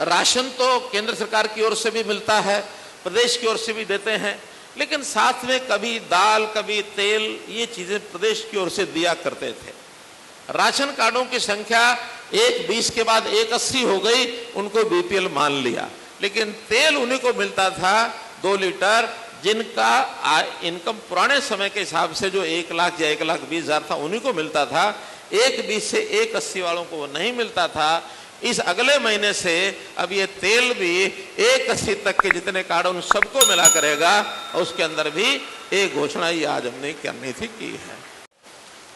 Ration तो केंद्र सरकार की ओर से भी मिलता है, प्रदेश की ओर से भी देते हैं, लेकिन साथ में कभी दाल, कभी तेल, ये चीजें प्रदेश की ओर से दिया करते थे। राशन कार्डों की संख्या 120 के बाद 180 हो गई, उनको बीपीएल मान लिया, लेकिन तेल उन्हीं को मिलता था 2 लीटर, जिनका इनकम पुराने समय के हिसाब से जो 1 लाख या 1,20,000 था, उन्हीं को मिलता था। 120 से 180 वालों को वो नहीं मिलता था। इस अगले महीने से अब ये तेल भी 180 तक के जितने कार्ड उन सबको मिला करेगा, और उसके अंदर भी एक घोषणा ये आज हमने करनी थी, की है।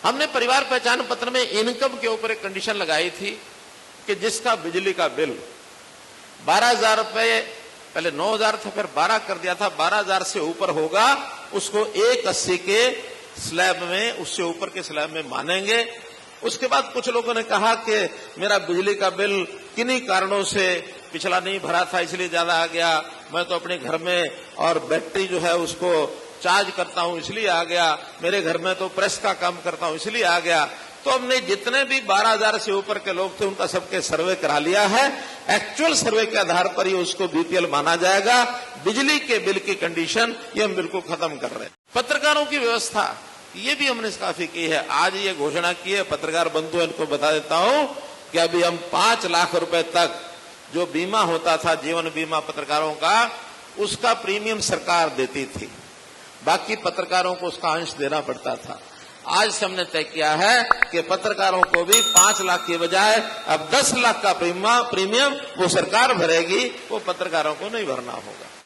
हमने परिवार पहचान पत्र में इनकम के ऊपर एक कंडीशन लगाई थी कि जिसका बिजली का बिल 12,000 रुपए, पहले 9,000 था, फिर 12 कर दिया था, 12,000 से ऊपर होगा उसको 180 के स्लैब में, उससे ऊपर के स्लैब में मानेंगे। उसके बाद कुछ लोगों ने कहा कि मेरा बिजली का बिल किन्हीं कारणों से पिछला नहीं भरा था, इसलिए ज्यादा आ गया, मैं तो अपने घर में और बैटरी जो है उसको चार्ज करता हूं इसलिए आ गया, मेरे घर में तो प्रेस का काम करता हूं इसलिए आ गया। तो हमने जितने भी 12,000 से ऊपर के लोग थे उनका सबके सर्वे करा लिया है। एक्चुअल सर्वे के आधार पर ही उसको बीपीएल माना जाएगा। बिजली के बिल की कंडीशन ये हम बिल्कुल खत्म कर रहे हैं। पत्रकारों की व्यवस्था ये भी हमने काफी की है। आज ये घोषणा की है, पत्रकार बंधु इनको बता देता हूं कि अभी हम 5 लाख रुपए तक जो बीमा होता था, जीवन बीमा पत्रकारों का, उसका प्रीमियम सरकार देती थी, बाकी पत्रकारों को उसका अंश देना पड़ता था। आज से हमने तय किया है कि पत्रकारों को भी 5 लाख के बजाय अब 10 लाख का प्रीमियम वो सरकार भरेगी, वो पत्रकारों को नहीं भरना होगा।